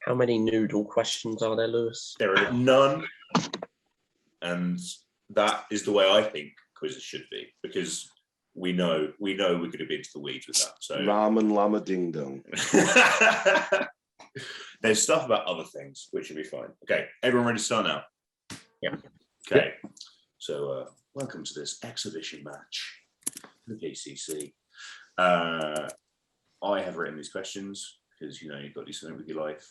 How many noodle questions are there, Lewis? There are none, and that is the way I think quizzes should be, because we know we're going to be into the weeds with that. So Ramen Lama Ding Dong. There's stuff about other things which will be fine. Okay, everyone ready to start now? Yeah. Okay. So welcome to this exhibition match for the PCC. I have written these questions because you've got to do something with your life.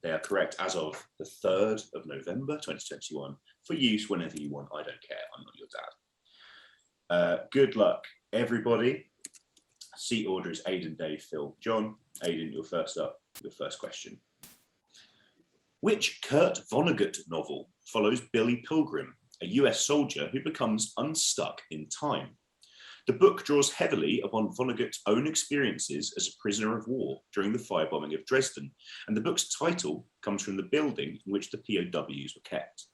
They are correct as of the 3rd of November 2021 for use whenever you want. I don't care. I'm not your dad. Good luck, everybody. Seat order is Aidan, Dave, Phil, John. Aidan, you're first up. Your first question. Which Kurt Vonnegut novel follows Billy Pilgrim, a US soldier who becomes unstuck in time? The book draws heavily upon Vonnegut's own experiences as a prisoner of war during the firebombing of Dresden, and the book's title comes from the building in which the POWs were kept.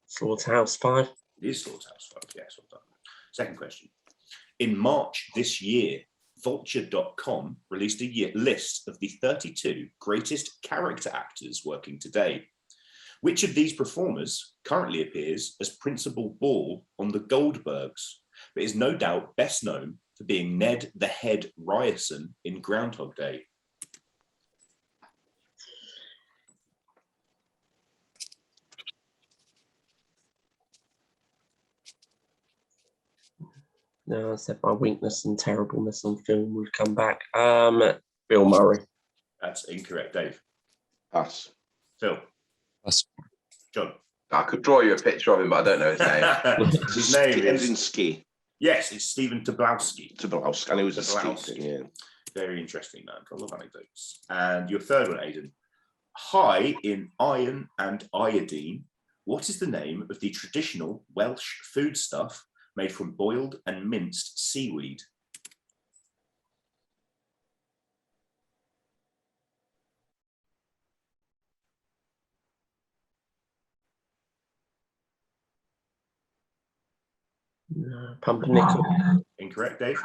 Slaughterhouse 5. It is Slaughterhouse 5, yes, well done. Second question. In March this year, Vulture.com released a list of the 32 greatest character actors working today. Which of these performers currently appears as Principal Ball on The Goldbergs, but is no doubt best known for being Ned the Head Ryerson in Groundhog Day? No, I said my weakness and terribleness on film would come back. Bill Murray. That's incorrect, Dave. Pass. Phil. Pass. John. I could draw you a picture of him, but I don't know his name. His name ends is... in ski. Yes, it's Stephen Tobolowsky. Tobolowsky. And he was a ski Tobolowsky. thing, yeah. Very interesting man. Got a lot of anecdotes. And your third one, Aidan. High in iron and iodine, what is the name of the traditional Welsh foodstuff made from boiled and minced seaweed? No, pumpernickel. Incorrect, Dave.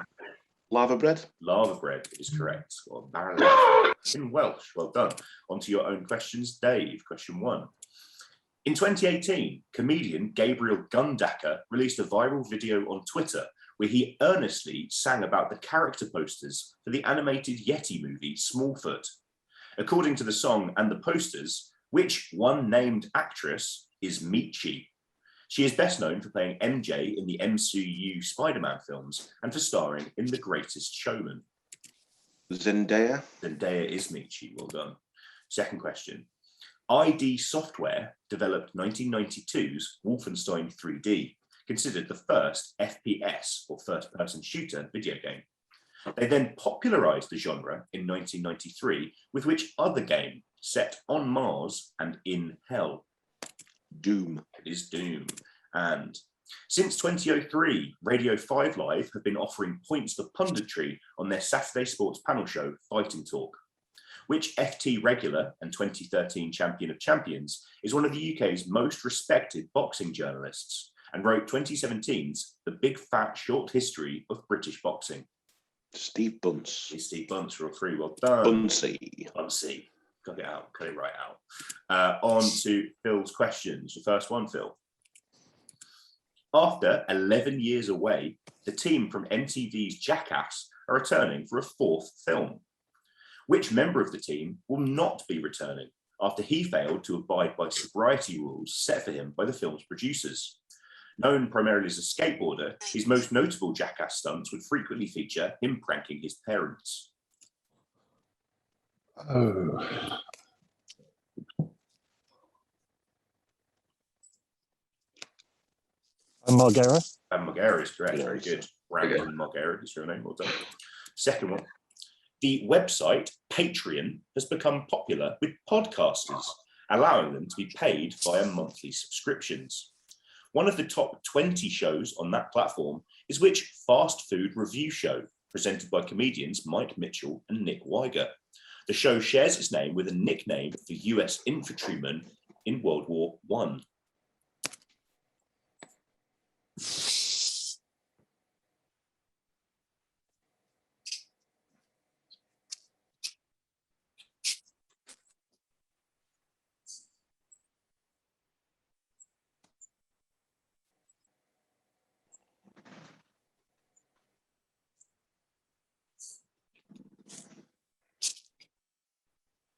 Lava bread. Lava bread is correct. Well, barrel in Welsh. Well done. On to your own questions, Dave. Question 1. In 2018, comedian Gabriel Gundaker released a viral video on Twitter where he earnestly sang about the character posters for the animated Yeti movie Smallfoot. According to the song and the posters, which one named actress is Michi? She is best known for playing MJ in the MCU Spider-Man films and for starring in The Greatest Showman. Zendaya. Zendaya is Michi. Well done. Second question. ID Software developed 1992's Wolfenstein 3D, considered the first FPS, or first-person shooter, video game. They then popularized the genre in 1993 with which other game set on Mars and in Hell? Doom. It is Doom. And since 2003, Radio 5 Live have been offering points for punditry on their Saturday sports panel show, Fighting Talk. Which FT regular and 2013 Champion of Champions is one of the UK's most respected boxing journalists and wrote 2017's The Big Fat Short History of British Boxing? Steve Bunce. It's Steve Bunce for all three. Well done. Buncey. Buncey. Got it out. Got it right out. On to Phil's questions. The first one, Phil. After 11 years away, the team from MTV's Jackass are returning for a 4th film. Which member of the team will not be returning after he failed to abide by sobriety rules set for him by the film's producers? Known primarily as a skateboarder, his most notable Jackass stunts would frequently feature him pranking his parents. Oh. Margera. And Margera is correct. Yeah, Very so- good. Brandon Margera is your name. Well done. Second one. The website Patreon has become popular with podcasters, allowing them to be paid via monthly subscriptions. One of the top 20 shows on that platform is which fast food review show, presented by comedians Mike Mitchell and Nick Weiger. The show shares its name with a nickname for US infantrymen in World War I.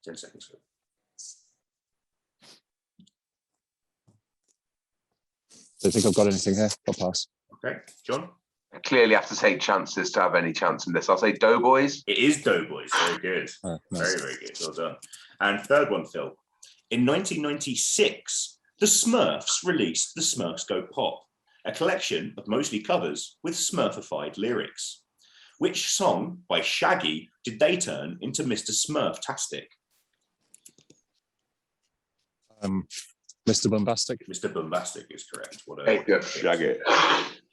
10 seconds. Don't think I've got anything here. I'll pass. Okay, John? I clearly have to take chances to have any chance in this. I'll say Doughboys. It is Doughboys. Very good. Oh, nice. Very, very good. Well done. And third one, Phil. In 1996, the Smurfs released The Smurfs Go Pop, a collection of mostly covers with Smurfified lyrics. Which song by Shaggy did they turn into Mr. Smurf-tastic? Mr. Bombastic. Mr. Bombastic is correct. What Hey, good. Shaggy.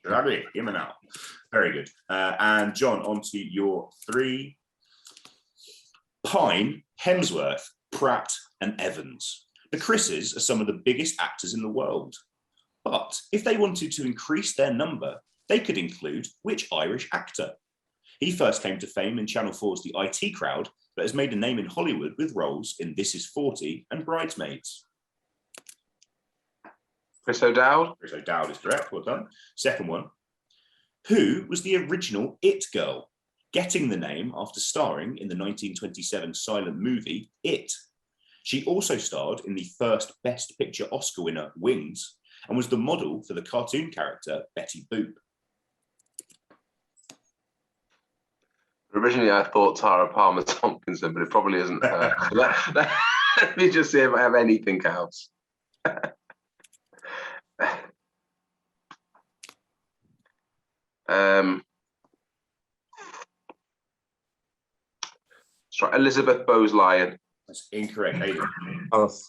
Shaggy, give me now. Very good. And John, on to your three. Pine, Hemsworth, Pratt, and Evans. The Chris's are some of the biggest actors in the world. But if they wanted to increase their number, they could include which Irish actor? He first came to fame in Channel 4's The IT Crowd, but has made a name in Hollywood with roles in This Is 40 and Bridesmaids. Chris O'Dowd. Chris O'Dowd is correct. Well done. Second one. Who was the original It Girl, getting the name after starring in the 1927 silent movie It? She also starred in the first Best Picture Oscar winner Wings and was the model for the cartoon character Betty Boop. Originally, I thought Tara Palmer Tompkinson, but it probably isn't her. Let me just see if I have anything else. Sorry, Elizabeth Bowes-Lyon. That's incorrect. Aidan. Pass.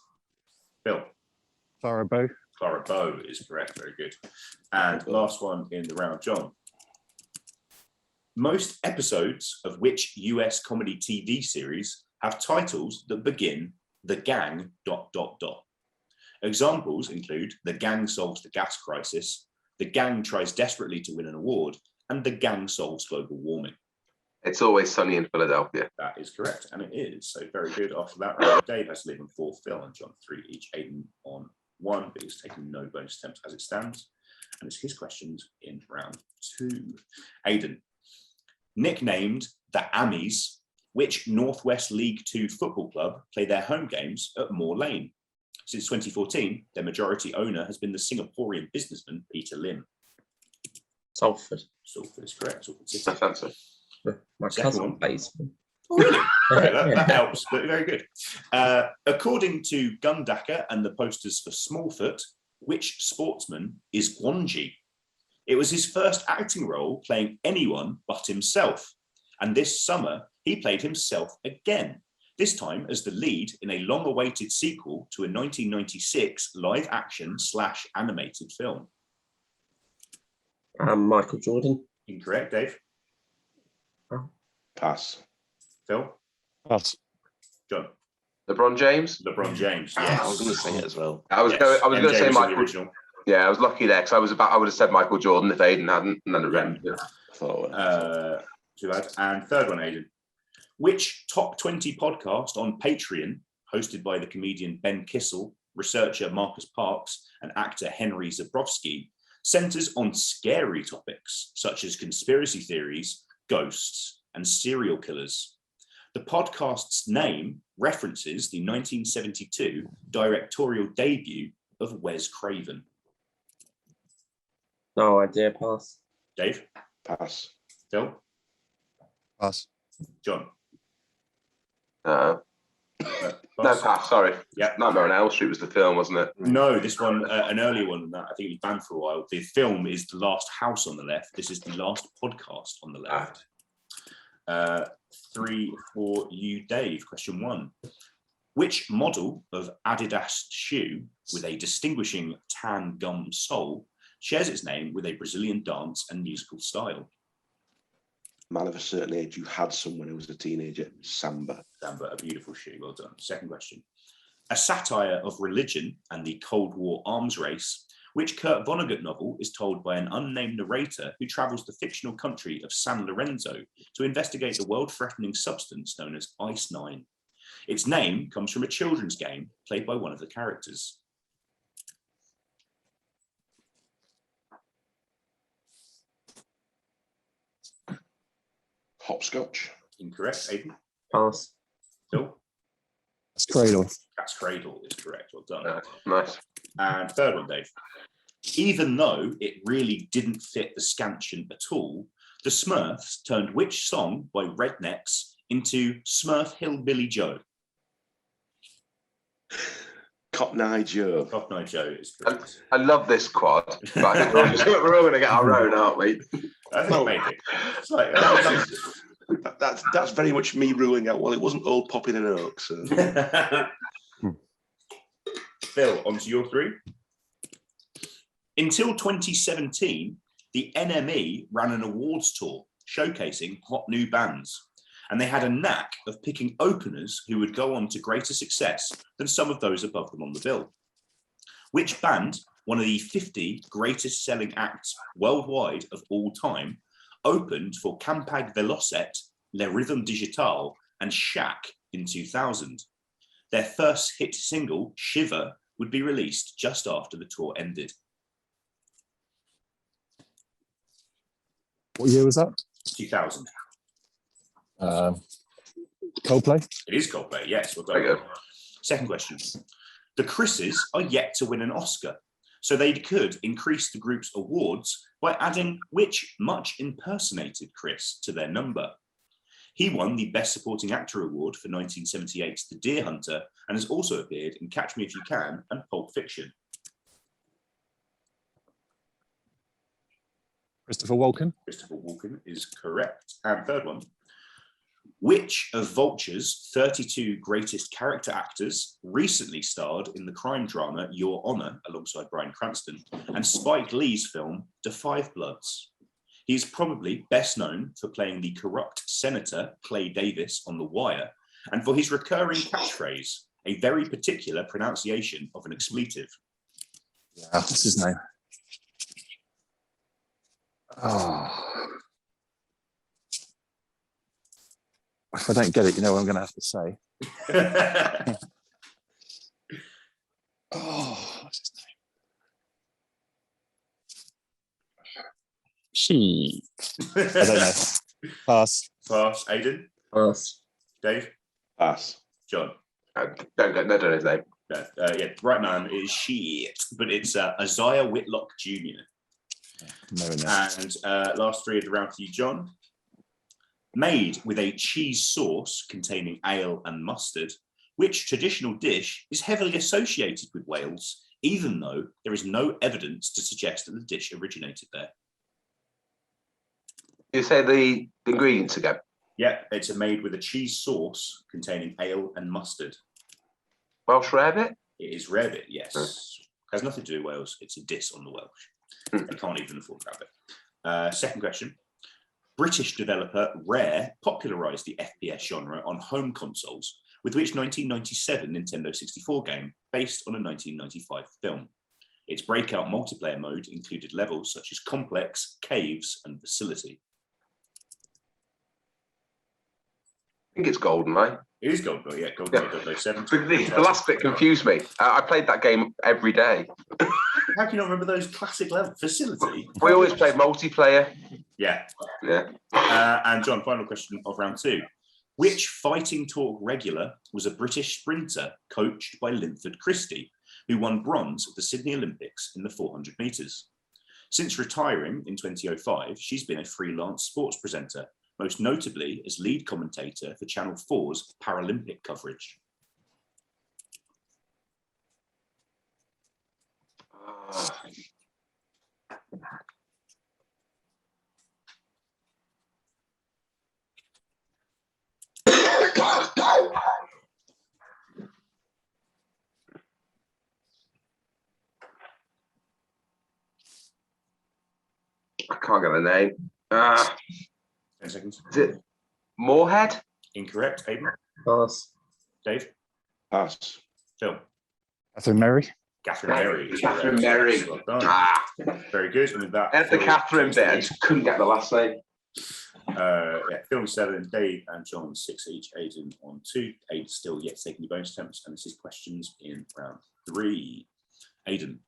Bill. Clara Bow. Clara Bow is correct. Very good. And last one in the round, John. Most episodes of which US comedy TV series have titles that begin "The Gang ... Examples include The Gang Solves the Gas Crisis, The Gang Tries Desperately to Win an Award, and The Gang Solves Global Warming. It's Always Sunny in Philadelphia. That is correct, and it is. So very good. After that round, Dave has to live on 4, Phil and John 3 each, Aidan on 1, but he's taking no bonus attempts as it stands. And it's his questions in round 2. Aidan, nicknamed the Ammies, which Northwest League 2 football club play their home games at Moor Lane? Since 2014, their majority owner has been the Singaporean businessman Peter Lim. Salford. Salford is correct. Salford City. That's answer. My Second cousin one. plays for them. Oh, really? Okay, that helps, but very good. According to Gundaker and the posters for Smallfoot, which sportsman is Guanji? It was his first acting role playing anyone but himself. And this summer, he played himself again, this time as the lead in a long-awaited sequel to a 1996 live-action/animated film. Michael Jordan. Incorrect, Dave. Pass. Phil? Pass. John? LeBron James. LeBron James, I yes. was going to say it as well. I was Yes. going to MJ say was in the Michael. original. Yeah, I was lucky there because I would have said Michael Jordan if Aidan hadn't, and then it ran. I thought. Too bad. And third one, Aidan. Which top 20 podcast on Patreon, hosted by the comedian Ben Kissel, researcher Marcus Parks, and actor Henry Zabrowski, centers on scary topics such as conspiracy theories, ghosts, and serial killers? The podcast's name references the 1972 directorial debut of Wes Craven. No idea. Pass. Dave? Pass. Phil? Pass. John? No, Pass? pass. Sorry. Yeah. Nightmare on Elm Street was the film, wasn't it? No, this one, an earlier one than that. I think it was banned for a while. The film is The Last House on the left. This is The Last Podcast on the left. 3 for you, Dave. Question 1. Which model of Adidas shoe with a distinguishing tan gum sole shares its name with a Brazilian dance and musical style? Man of a certain age, you had some when I was a teenager. Samba. Samba, a beautiful shoe. Well done. Second question. A satire of religion and the Cold War arms race, which Kurt Vonnegut novel is told by an unnamed narrator who travels the fictional country of San Lorenzo to investigate the world-threatening substance known as Ice-9. Its name comes from a children's game played by one of the characters. Hopscotch. Incorrect, Aidan. Pass. Phil? Cat's Cradle. Cat's Cradle is correct. Well done. Nice. And third one, Dave. Even though it really didn't fit the scansion at all, the Smurfs turned which song by Rednecks into Smurf Hillbilly Joe? Cotton Eye Joe. Cotton Eye Joe is correct. I love this quad, but I think we're all going to get our own, aren't we? I think maybe. It's like, That's very much me ruling out. Well, it wasn't Old Popping and Oak. So. Phil, on to your three. Until 2017, the NME ran an awards tour showcasing hot new bands, and they had a knack of picking openers who would go on to greater success than some of those above them on the bill. Which band, one of the 50 greatest selling acts worldwide of all time, opened for Campag Velocet, Le Rhythm Digital, and Shack in 2000? Their first hit single, Shiver, would be released just after the tour ended. What year was that? 2000. Coldplay. It is Coldplay, yes. Well Very done. good. Second question. The Chris's are yet to win an Oscar, so they could increase the group's awards by adding which much impersonated Chris to their number. He won the Best Supporting Actor Award for 1978's The Deer Hunter and has also appeared in Catch Me If You Can and Pulp Fiction. Christopher Walken. Christopher Walken is correct. And third one. Which of Vulture's 32 greatest character actors recently starred in the crime drama Your Honor alongside Bryan Cranston and Spike Lee's film The Five Bloods? He is probably best known for playing the corrupt Senator Clay Davis on The Wire and for his recurring catchphrase, a very particular pronunciation of an expletive. Yeah, what's his name? Oh. If I don't get it, you know what I'm going to have to say. Oh, what's his name? She. I don't know. Pass. Pass. Aidan? Pass. Dave? Pass. John? Don't know his name. No, yeah, right man is she, but it's Isaiah Whitlock Jr. No, no. And last three of the round for you, John. Made with a cheese sauce containing ale and mustard, which traditional dish is heavily associated with Wales, even though there is no evidence to suggest that the dish originated there. You say the ingredients again. Yeah, it's made with a cheese sauce containing ale and mustard. Welsh rarebit? It is rarebit, yes. Has nothing to do with Wales. It's a diss on the Welsh. They can't even afford rabbit. Second question. British developer Rare popularised the FPS genre on home consoles, with which 1997 Nintendo 64 game based on a 1995 film. Its breakout multiplayer mode included levels such as Complex, Caves, and Facility. I think it's GoldenEye. It is GoldenEye, yeah, GoldenEye 007. The last bit confused me. I played that game every day. How can you not remember those classic levels? Facility? We always played multiplayer. Yeah. Yeah. And John, final question of round two. Which Fighting Talk regular was a British sprinter coached by Linford Christie, who won bronze at the Sydney Olympics in the 400 metres? Since retiring in 2005, she's been a freelance sports presenter, most notably as lead commentator for Channel 4's Paralympic coverage. I can't get the name. 10 seconds. Is it Moorhead? Incorrect. Aidan? Pass. Dave? Pass. Phil? Catherine Mary. Catherine Mary. is Catherine correct. Mary. Well done. Ah, Very good. And with that, and the Phil Catherine takes bit. the I lead. just couldn't get the last name. Yeah, Phil 7, Dave and John 6 each, Aidan on 2. Aidan still yet taking the bonus attempts, and this is questions in round 3. Aidan,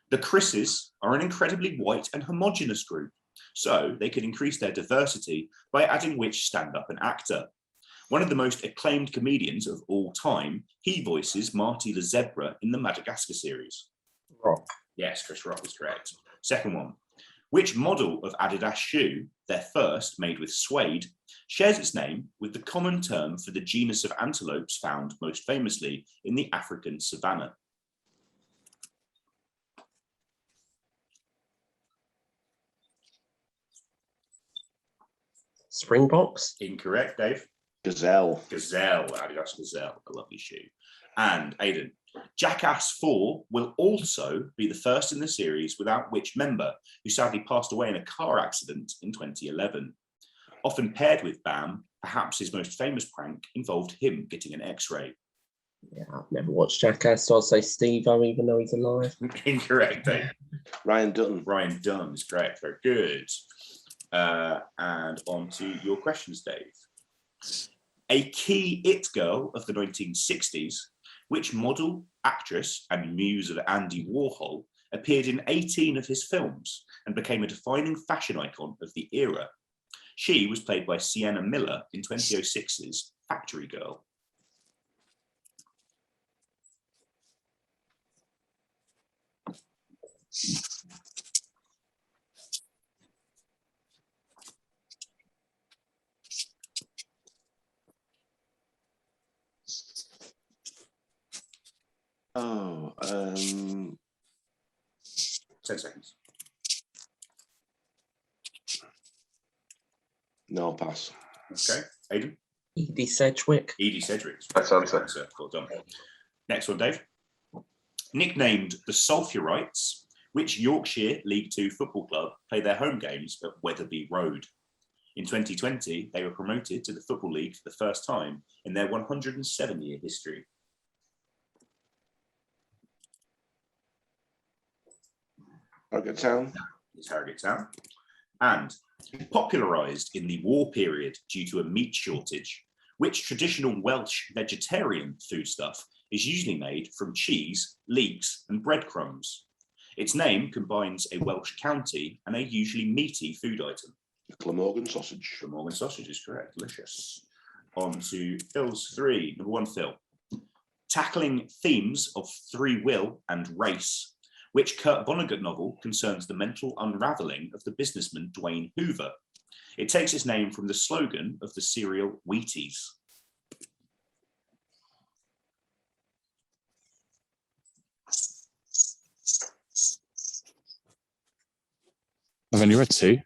the Chris's are an incredibly white and homogenous group, so they could increase their diversity by adding which stand-up an actor. One of the most acclaimed comedians of all time, he voices Marty the Zebra in the Madagascar series. Rock. Yes, Chris Rock is correct. Second one. Which model of Adidas shoe, their first made with suede, shares its name with the common term for the genus of antelopes found most famously in the African savannah? Springboks. Incorrect, Dave. Gazelle. Gazelle, Adidas Gazelle, a lovely shoe. And Aidan, Jackass 4 will also be the first in the series without which member, who sadly passed away in a car accident in 2011. Often paired with Bam, perhaps his most famous prank involved him getting an X-ray. Yeah, I've never watched Jackass, so I'll say Steve-O, even though he's alive. Incorrect, Dave. Ryan Dutton. Ryan Dunn is correct. Very good. And on to your questions, Dave. A key it girl of the 1960s, which model, actress, and muse of Andy Warhol appeared in 18 of his films and became a defining fashion icon of the era. She was played by Sienna Miller in 2006's Factory Girl. Oh, 10 seconds. no, pass. Okay, Aidan. Edie Sedgwick. Edie Sedgwick. That's answer. Well done. Next one, Dave. Nicknamed the Sulphurites, which Yorkshire League Two football club play their home games at Wetherby Road? In 2020, they were promoted to the Football League for the first time in their 107-year history. Harrogate Town. Is Harrogate Town. And popularised in the war period due to a meat shortage, which traditional Welsh vegetarian foodstuff is usually made from cheese, leeks, and breadcrumbs. Its name combines a Welsh county and a usually meaty food item. The Glamorgan sausage. Glamorgan sausage is correct. Delicious. On to Phil's 3. Number 1, Phil. Tackling themes of free will and race. Which Kurt Vonnegut novel concerns the mental unravelling of the businessman Dwayne Hoover? It takes its name from the slogan of the cereal Wheaties. I've only read two.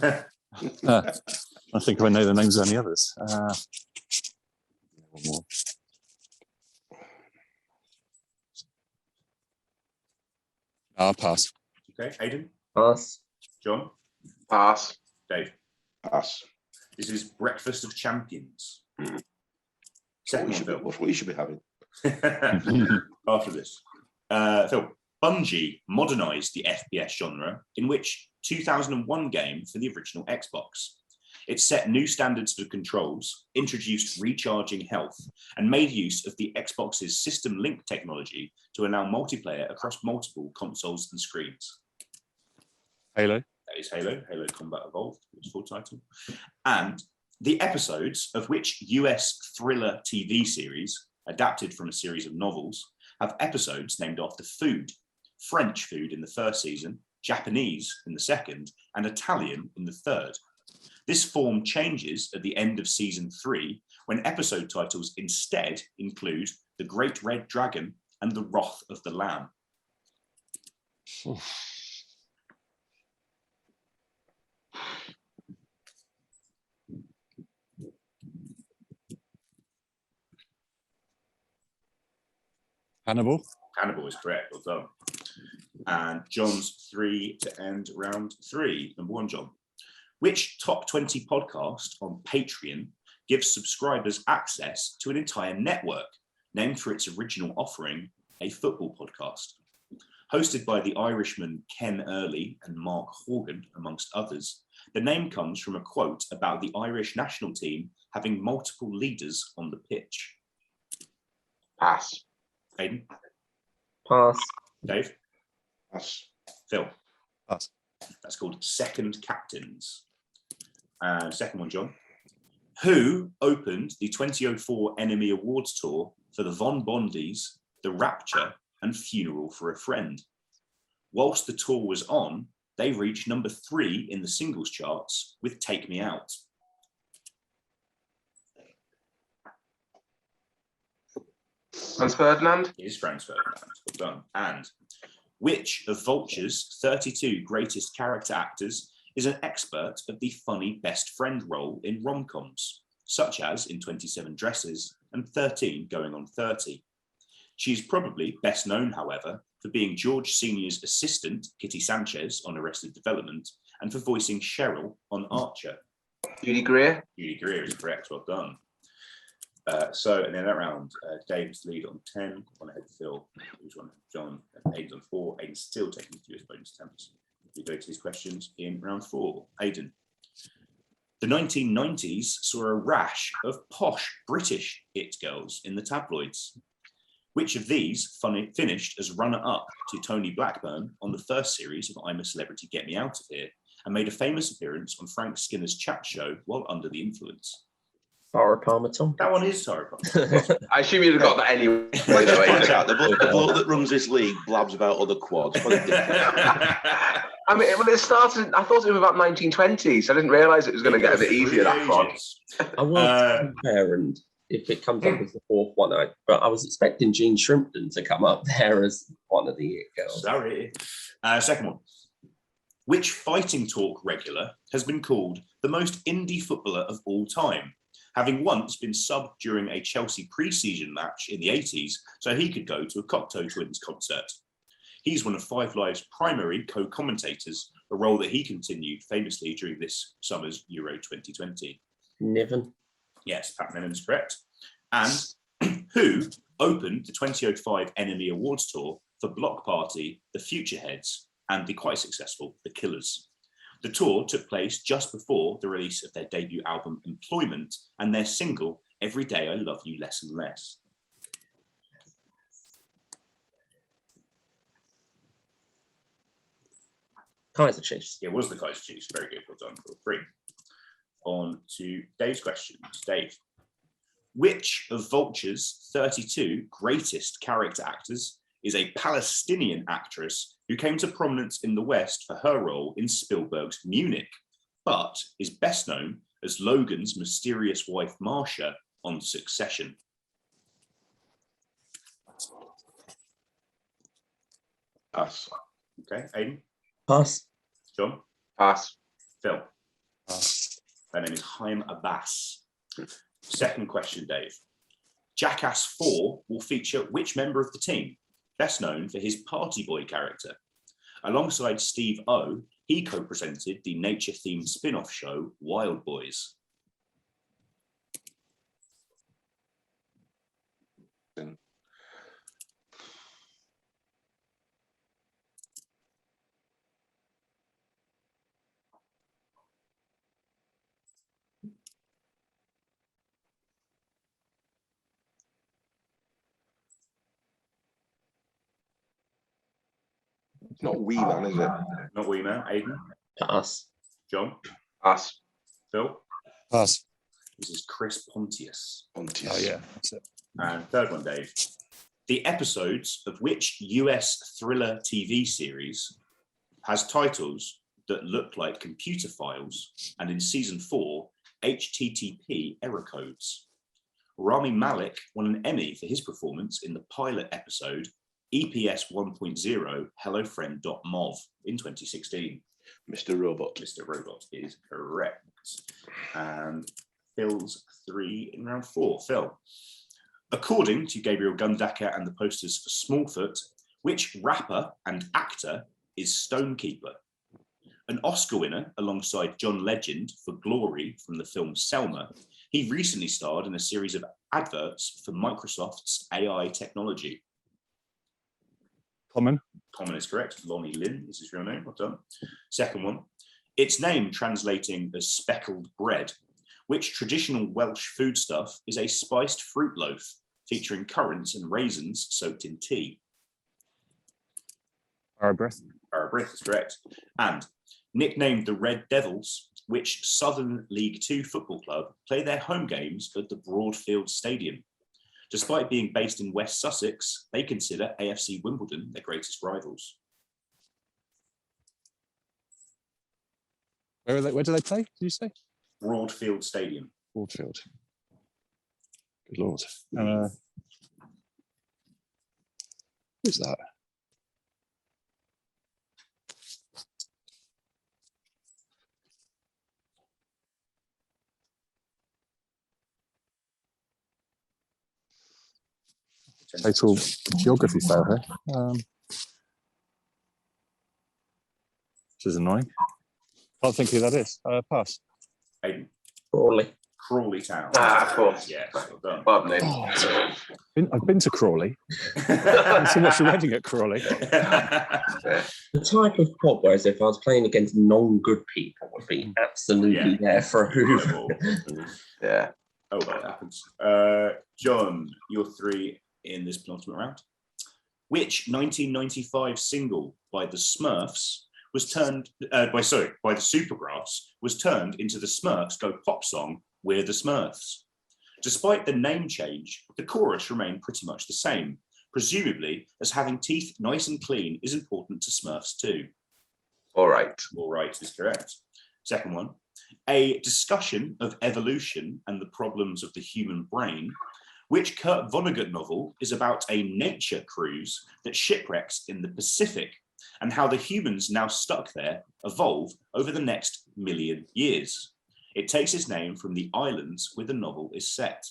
I think I know the names of any others. One more. I'll pass. Okay, Aidan, Pass. John, Pass. Dave. Pass. This is Breakfast of Champions. Second one, Phil. What we should be having. After this. Phil, Bungie modernised the FPS genre in which 2001 game for the original Xbox. It set new standards for controls, introduced recharging health, and made use of the Xbox's System Link technology to allow multiplayer across multiple consoles and screens. Halo. That is Halo, Halo Combat Evolved, its full title. And the episodes of which US thriller TV series, adapted from a series of novels, have episodes named after food. French food in the first season, Japanese in the second, and Italian in the third. This form changes at the end of season 3, when episode titles instead include The Great Red Dragon and The Wrath of the Lamb. Hannibal. Hannibal is correct, well done. And John's 3 to end round 3. Number 1, John. Which top 20 podcast on Patreon gives subscribers access to an entire network named for its original offering, a football podcast? Hosted by the Irishmen Ken Early and Mark Horgan, amongst others, the name comes from a quote about the Irish national team having multiple leaders on the pitch. Pass. Aidan? Pass. Dave? Pass. Phil? Pass. That's called Second Captains. Second one, John. Who opened the 2004 Enemy Awards tour for the Von Bondies, The Rapture, and Funeral for a Friend? Whilst the tour was on, they reached number 3 in the singles charts with Take Me Out. Franz Ferdinand. It is Franz Ferdinand. Well done. And which of Vulture's 32 greatest character actors is an expert of the funny best friend role in rom-coms, such as in 27 Dresses and 13 Going on 30? She is probably best known, however, for being George Sr.'s assistant, Kitty Sanchez, on Arrested Development, and for voicing Cheryl on Archer. Judy Greer. Judy Greer is correct. Well done. So, and in that round, Dave's lead on 10, one ahead of Phil, who's on John, and Aiden's on 4. Aiden's still taking US bonus attempts. We go to these questions in round 4. Aiden. The 1990s saw a rash of posh British it girls in the tabloids. Which of these finished as runner-up to Tony Blackburn on the first series of I'm a Celebrity, Get Me Out of Here, and made a famous appearance on Frank Skinner's chat show while under the influence? Sarah Palmer Thompson. That one is Sarah Palmer. I assume you'd have got that anyway. The bloke that runs this league blabs about other quads. I mean, when it started, I thought it was about 1920s. So I didn't realise it was going to get a bit easier that far. I will compare, and if it comes up as the fourth one, but I was expecting Jean Shrimpton to come up there as one of the it girls. Sorry. Second one. Which Fighting Talk regular has been called the most indie footballer of all time, having once been subbed during a Chelsea pre-season match in the 80s so he could go to a Cocteau Twins concert? He's one of Five Live's primary co-commentators, a role that he continued famously during this summer's Euro 2020. Niven. Yes, Pat Menon is correct. And who opened the 2005 Enemy Awards tour for Block Party, The Futureheads, and the quite successful The Killers? The tour took place just before the release of their debut album Employment and their single Every Day I Love You Less and Less. Kaiser Chiefs. It was the Kaiser Chiefs. Very good. Well done. For 3. On to Dave's questions. Dave, which of Vulture's 32 greatest character actors is a Palestinian actress who came to prominence in the West for her role in Spielberg's Munich, but is best known as Logan's mysterious wife Marsha on Succession? Pass. Okay, Aidan? Pass. John? Pass. Phil? Pass. Her name is Haim Abbas. Second question, Dave. Jackass 4 will feature which member of the team, best known for his party boy character? Alongside Steve O, he co-presented the nature-themed spin-off show Wild Boys. It's not Wee Man, is it? Not Wee Man. Aidan? Pass. John? Pass. Phil? Pass. This is Chris Pontius. Pontius. Oh, yeah, that's it. And third one, Dave. The episodes of which US thriller TV series has titles that look like computer files and in season 4, HTTP error codes? Rami Malek won an Emmy for his performance in the pilot episode EPS 1.0 HelloFriend.mov in 2016. Mr. Robot. Mr. Robot is correct. And Phil's 3 in round 4. Phil. According to Gabriel Gundaker and the posters for Smallfoot, which rapper and actor is Stonekeeper? An Oscar winner alongside John Legend for Glory from the film Selma, he recently starred in a series of adverts for Microsoft's AI technology. Common. Common is correct. Lonnie Lynn is his real name. Well done. Second one. Its name translating as speckled bread, which traditional Welsh foodstuff is a spiced fruit loaf featuring currants and raisins soaked in tea. Arabrith. Arabrith is correct. And nicknamed the Red Devils, which Southern League Two football club play their home games at the Broadfield Stadium? Despite being based in West Sussex, they consider AFC Wimbledon their greatest rivals. Where do they play? Did you say? Broadfield Stadium. Broadfield. Good lord. Who's that? Total geography fail here. Which is annoying. Can't think who that is. Pass. Aidan. Crawley Town. Of course. Yes, well done. Well name. I've been to Crawley. I've seen what's Reading at Crawley. The type of pop, whereas if I was playing against non-good people, would be absolutely there for a hoover. Yeah. Oh, well, it happens. John, you're 3 in this penultimate round. Which 1995 single by the Smurfs was turned by the Supergrass was turned into the Smurfs Go Pop song "We're the Smurfs"? Despite the name change, the chorus remained pretty much the same, presumably as having teeth nice and clean is important to Smurfs too. All right. All right is correct. Second one, a discussion of evolution and the problems of the human brain. Which Kurt Vonnegut novel is about a nature cruise that shipwrecks in the Pacific and how the humans now stuck there evolve over the next 1,000,000 years? It takes its name from the islands where the novel is set.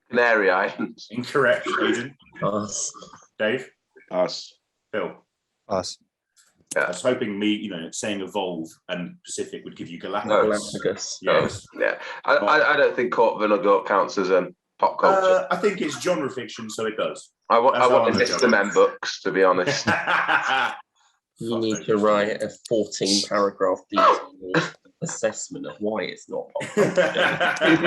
Canary Islands. Incorrect, Aidan. Pass. Dave? Pass. Phil? Pass. I was hoping saying evolve and Pacific would give you Galapagos. Galapagos. Yes. Yeah. I don't think Kurt Vonnegut counts as pop culture. I think it's genre fiction, so it does. I want I'm to list the men books, to be honest. You need to write a 14-paragraph detailed assessment of why it's not pop culture.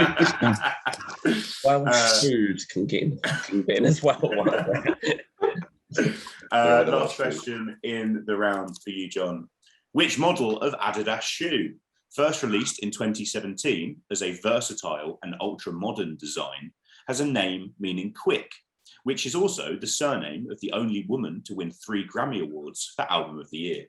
Welsh food can get in the fucking bin as well. Last question in the round for you, John. Which model of Adidas shoe, first released in 2017 as a versatile and ultra-modern design, has a name meaning quick, which is also the surname of the only woman to win 3 Grammy Awards for Album of the Year?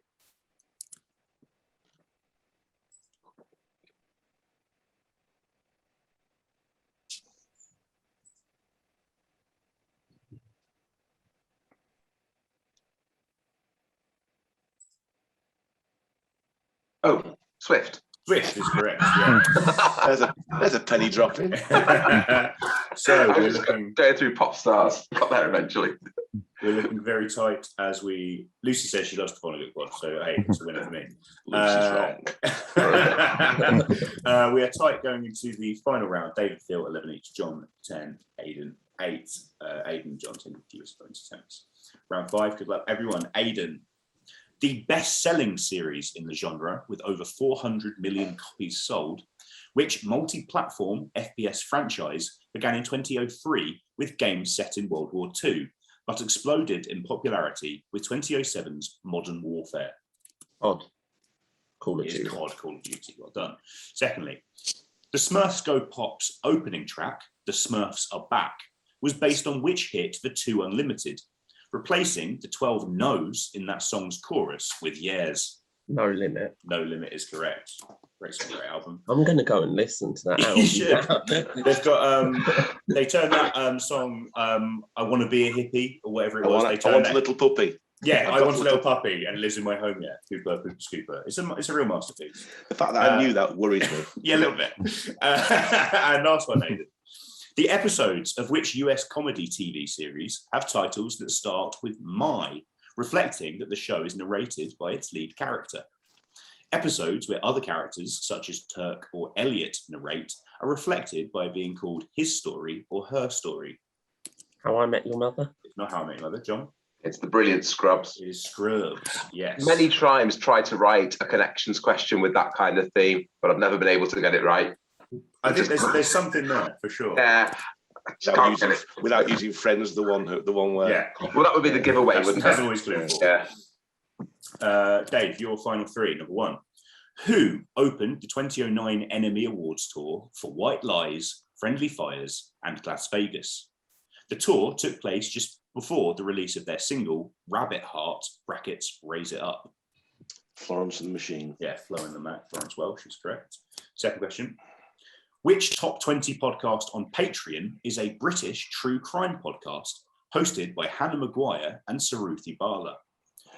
Oh, Swift. Swift is correct. Yeah. There's a penny dropping. So I we're was looking going through pop stars. Got there eventually. We're looking very tight as we. Lucy says she loves the Vonnegut one, so hey, it's a winner for me. Lucy's wrong. We are tight going into the final round. David, Phil, 11 each. John, 10. Aidan, 8. Aidan, John, 10 fewest bonus attempts. Round 5. Good luck, everyone. Aidan, the best-selling series in the genre, with over 400 million copies sold, which multi-platform FPS franchise began in 2003 with games set in World War II, but exploded in popularity with 2007's Modern Warfare. Odd. Call of It is Duty. COD, Call of Duty. Well done. Secondly, the Smurfs Go Pop's opening track, The Smurfs Are Back, was based on which hit The 2 Unlimited, replacing the 12 no's in that song's chorus with yeahs. No Limit. No Limit is correct. Great song, great album. I'm going to go and listen to that album. You should. They've got they turned that song I Want to Be a Hippie or whatever it was. I want a little puppy. Yeah, I Want a Little Puppy and It Lives in My Home Yet. Cooper, Scooper. It's a real masterpiece. The fact that I knew that worries me. Yeah, a little bit. And last one, Aidan. The episodes of which US comedy TV series have titles that start with my, reflecting that the show is narrated by its lead character. Episodes where other characters, such as Turk or Elliot, narrate are reflected by being called his story or her story. How I Met Your Mother? It's not How I Met Your Mother, John. It's the brilliant Scrubs. It is Scrubs, yes. Many times tried to write a connections question with that kind of theme, but I've never been able to get it right. I think there's something there for sure. Yeah. Without using Friends, the one where. Yeah. Well, that would be the giveaway, wouldn't That's it? always clue for. Yeah. Dave, your final three. Number one, who opened the 2009 NME Awards tour for White Lies, Friendly Fires, and Las Vegas? The tour took place just before the release of their single, Rabbit Heart, brackets, Raise It Up. Florence and the Machine. Yeah, Flo and the Mac, Florence Welsh is correct. Second question. Which top 20 podcast on Patreon is a British true crime podcast hosted by Hannah Maguire and Saruthi Bala?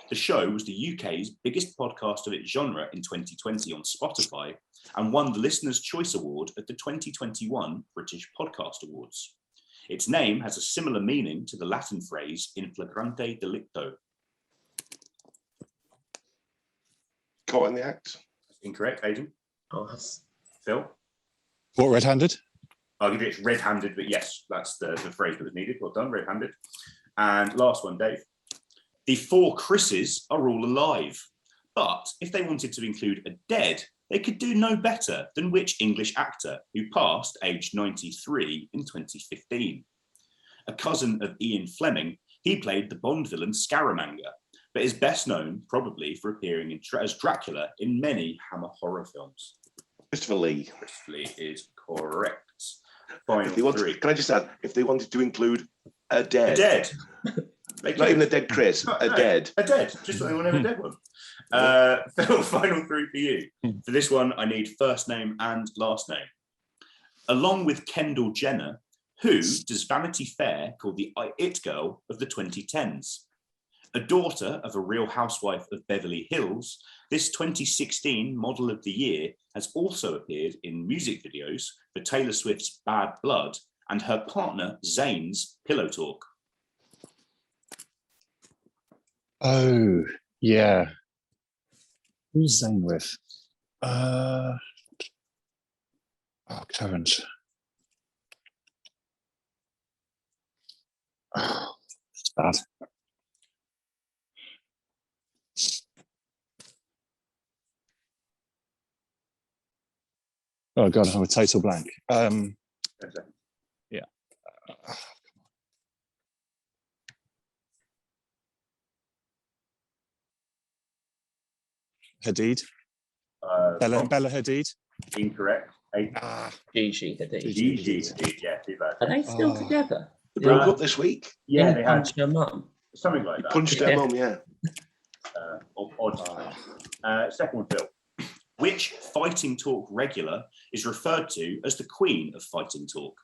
The show was the UK's biggest podcast of its genre in 2020 on Spotify and won the Listener's Choice Award at the 2021 British Podcast Awards. Its name has a similar meaning to the Latin phrase in flagrante delicto. Caught in the act. Incorrect, Aidan. Pass. Phil? What, red-handed? I'll give you it's red-handed, but yes, that's the phrase that was needed. Well done, red-handed. And last one, Dave. The four Chris's are all alive, but if they wanted to include a dead, they could do no better than which English actor who passed aged 93 in 2015. A cousin of Ian Fleming, he played the Bond villain Scaramanga, but is best known probably for appearing as Dracula in many Hammer horror films. Christopher Lee. Christopher Lee is correct. Final three. Can I just add, if they wanted to include a dead. A dead. Not even a dead Chris, a dead. A dead. Just like they want to have a dead one. Phil, final three for you. For this one, I need first name and last name. Along with Kendall Jenner, who does Vanity Fair call the It Girl of the 2010s? A daughter of a real housewife of Beverly Hills, this 2016 Model of the Year has also appeared in music videos for Taylor Swift's Bad Blood and her partner Zayn's Pillow Talk. Oh, yeah. Who's Zayn with? Oh, current. Oh, it's bad. Oh God, I'm a total blank. Yeah. Hadid. Bella Hadid. Incorrect. Gigi Hadid. Gigi Hadid, yeah, too bad. Are they still together? They broke up this week. Yeah, Didn't they punch had her mum. something like He that. punched her mum, yeah. Odd. Second one, Phil. Which Fighting Talk regular is referred to as the Queen of Fighting Talk?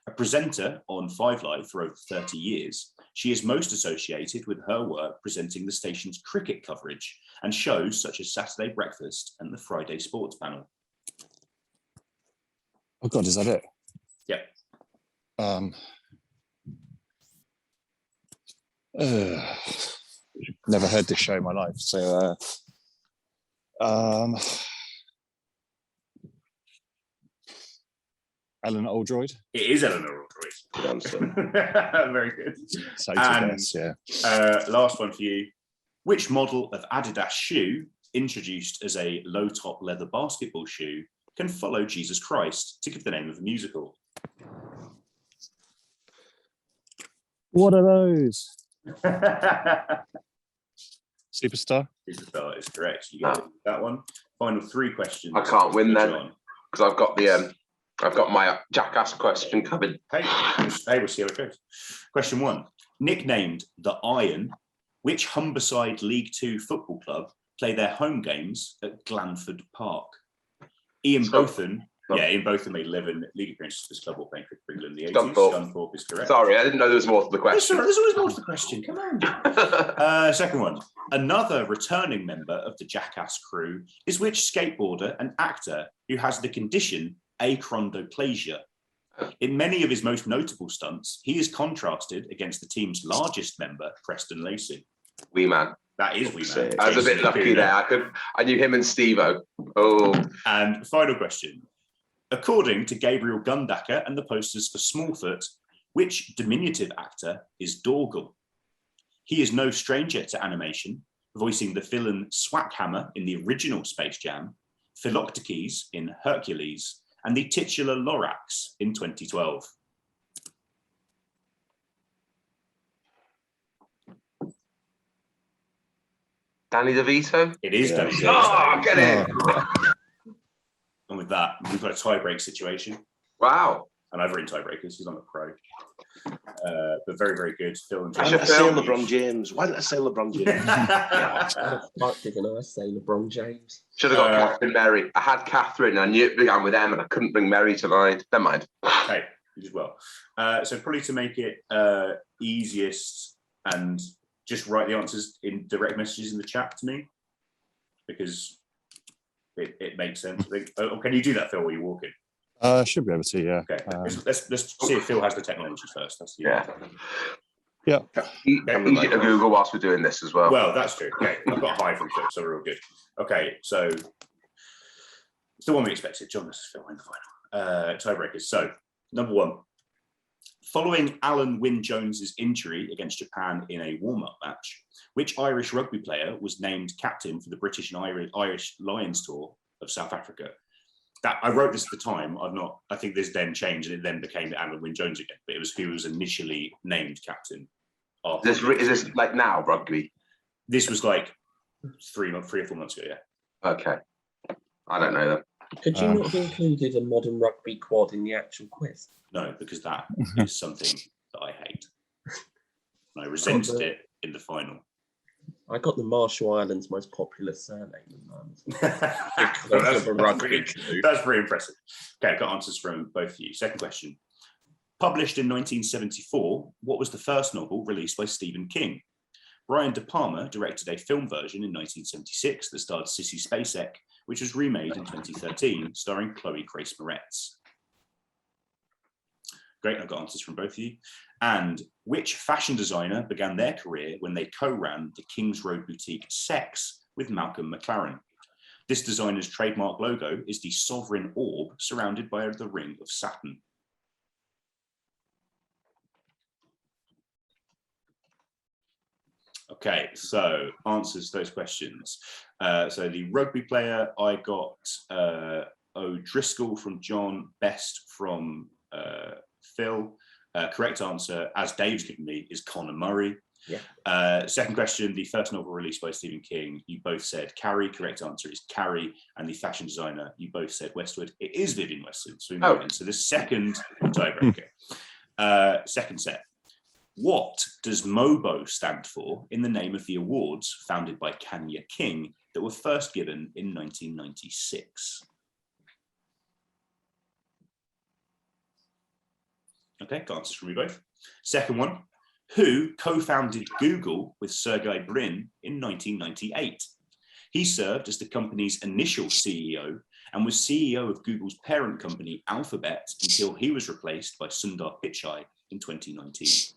A presenter on 5 Live for over 30 years, she is most associated with her work presenting the station's cricket coverage and shows such as Saturday Breakfast and the Friday Sports Panel. Oh God, is that it? Yep. Never heard this show in my life, so Eleanor Oldroyd. It is Eleanor Oldroyd. Good answer. Very good. So And, guess, yeah. Last one for you. Which model of Adidas shoe, introduced as a low-top leather basketball shoe, can follow Jesus Christ to give the name of a musical? What are those? Superstar. Superstar is correct. You get that one. Final three questions. I can't win then John. because I've got my jackass question covered. Hey, we'll see how it goes. Question one. Nicknamed the Iron, which Humberside League Two football club play their home games at Glanford Park? Ian Botham made 11 league appearances for this club while playing cricket for England in the 80s. Scunthorpe is correct. Sorry, I didn't know there was more to the question. There's always more to the question. Come on. Second one. Another returning member of the Jackass crew is which skateboarder and actor who has the condition achondroplasia? In many of his most notable stunts, he is contrasted against the team's largest member, Preston Lacey. Wee man. That is Wee Man. I was a bit lucky there. I knew him and Steve-O. Oh. And final question. According to Gabriel Gundacker and the posters for Smallfoot, which diminutive actor is Dorgle? He is no stranger to animation, voicing the villain Swackhammer in the original Space Jam, Philoctetes in Hercules, and the titular Lorax in 2012. Danny DeVito? It is Danny DeVito. Oh, get in! And with that, we've got a tie-break situation. Wow. And I've written tiebreakers because I'm a pro. But very, very good. Phil and Why James. didn't I say LeBron James? Why didn't I say LeBron James? What didn't I say LeBron James? Should have got Catherine Mary. I had Catherine, I knew it began with M, and I couldn't bring Mary to mind. Never mind. Okay, you did well. So probably to make it easiest, and just write the answers in direct messages in the chat to me, because it makes sense. I think. Oh, can you do that, Phil, while you're walking? Should be able to, yeah. Okay, let's see if Phil has the technology first. That's the Yeah. Easy to Google whilst we're doing this as well. Well, that's true. Okay, I've got a high from Phil, so we're all good. Okay, so it's the one we expected. John versus Phil in the final. Tiebreakers. So, number one. Following Alan Wynne-Jones's injury against Japan in a warm-up match, which Irish rugby player was named captain for the British and Irish Lions tour of South Africa? That I wrote this at the time. I think this then changed, and it then became Alan Wynne-Jones again. But it was who was initially named captain. Is this like now rugby? This was like 3 or 4 months ago. Yeah. Okay. I don't know that. Could you not have included a modern rugby quad in the actual quiz? No, because that is something that I hate. And I resented it in the final. I got the Marshall Islands' most popular surname in that's pretty impressive. Okay, I've got answers from both of you. Second question. Published in 1974, what was the first novel released by Stephen King? Brian De Palma directed a film version in 1976 that starred Sissy Spacek, which was remade in 2013, starring Chloe Grace Moretz. Great, I've got answers from both of you. And which fashion designer began their career when they co-ran the King's Road boutique Sex with Malcolm McLaren? This designer's trademark logo is the sovereign orb surrounded by the ring of Saturn. Okay, so answers to those questions. So the rugby player, I got O'Driscoll from John, Best from Phil. Correct answer, as Dave's given me, is Conor Murray. Yeah. Second question, the first novel released by Stephen King, you both said Carrie. Correct answer is Carrie. And the fashion designer, you both said Westwood. It is Vivienne Westwood. So we move into the second tiebreaker. Second set. What does MOBO stand for in the name of the awards founded by Kanya King that were first given in 1996? Okay, got answers from you both. Second one, who co-founded Google with Sergey Brin in 1998? He served as the company's initial CEO and was CEO of Google's parent company Alphabet until he was replaced by Sundar Pichai in 2019.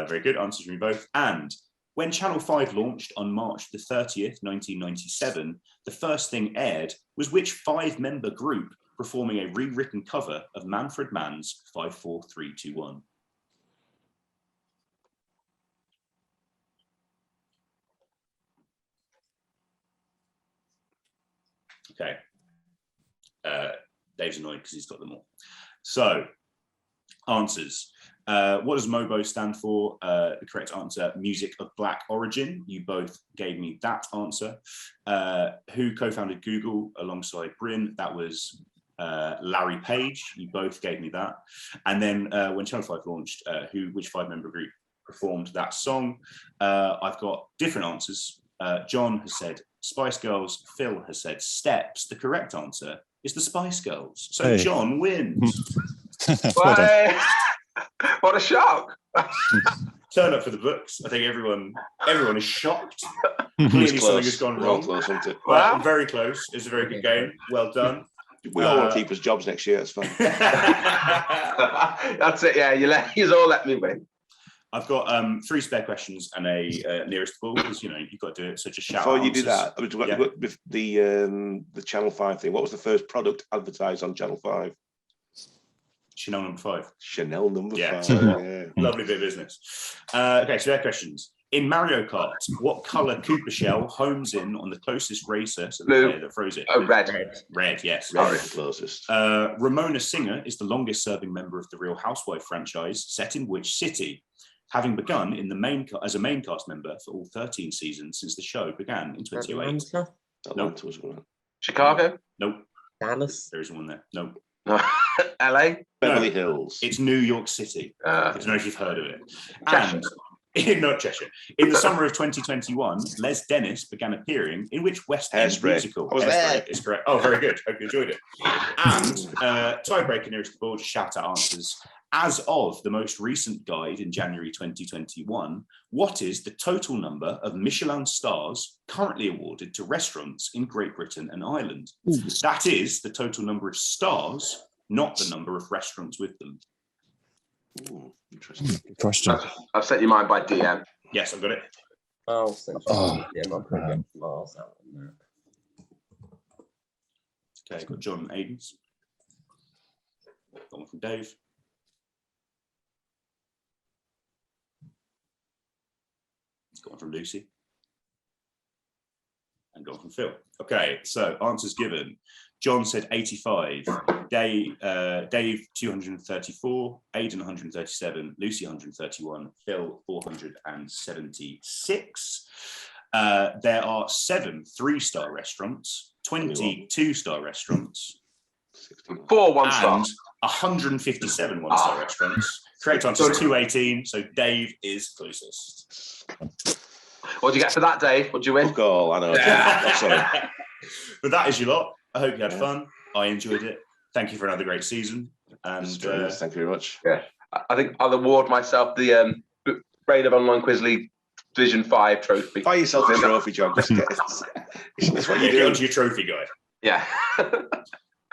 Very good, answers from you both. And when Channel 5 launched on March the 30th, 1997, the first thing aired was which 5-member group performing a rewritten cover of Manfred Mann's 54321. Okay. Dave's annoyed because he's got them all. So, answers. What does MOBO stand for? The correct answer, music of black origin. You both gave me that answer. Who co-founded Google alongside Brin? That was Larry Page. You both gave me that. And then when Channel 5 launched, which 5-member group performed that song? I've got different answers. John has said Spice Girls. Phil has said Steps. The correct answer is the Spice Girls. So hey. John wins. What a shock. Turn up for the books. I think everyone is shocked. Clearly something has gone wrong. Close, isn't it? Wow. Very close. It's a very good game. Well done. We all want to keep us jobs next year. It's fine. That's it. Yeah, you all let me win. I've got 3 spare questions and a nearest ball because you've got to do it. So just shout. Before you do that, with the Channel 5 thing, what was the first product advertised on Channel 5? Chanel number 5. Chanel number 5. Yeah. Lovely bit of business. Okay, spare questions. In Mario Kart, what colour Cooper shell homes in on the closest racer to the player that throws it? Oh, red. Red, yes. Red is the closest. Ramona Singer is the longest serving member of the Real Housewife franchise, set in which city? having begun in the as a main cast member for all 13 seasons since the show began in 2008. Atlanta was one. Chicago? Nope, Dallas. there isn't one there. Nope. No. LA? Beverly Hills. It's New York City. I don't know if you've heard of it. Cheshire. And not Cheshire. In the summer of 2021, Les Dennis began appearing in which West End Hairspray. musical? I was there. Is correct. Oh, very good. Hope you enjoyed it. And tiebreaker nearest the board, shout out answers. As of the most recent guide in January 2021, what is the total number of Michelin stars currently awarded to restaurants in Great Britain and Ireland? That is the total number of stars, not the number of restaurants with them. Ooh, interesting. Question. I've set your mind by DM. Yes, I've got it. Oh, yeah, I'm putting Mars out on that. Okay, got John and Aiden's. Got one from Dave. Got one from Lucy. And got one from Phil. Okay, so answers given. John said 85, Dave 234, Aidan 137, Lucy 131, Phil 476. There are 7 3-star restaurants, 20 2-star restaurants, 4 1-star. and 157 1-star restaurants. Correct answer is 218, so Dave is closest. What do you get for that, Dave? What do you win? Fuck all, I know. Yeah. Oh, sorry. But that is your lot. I hope you had fun. I enjoyed it. Thank you for another great season. And Thank you very much. Yeah, I think I'll award myself the Brain of Online Quiz League Division 5 trophy. Buy yourself a trophy, John. It's what you get do. onto your trophy guide. Yeah.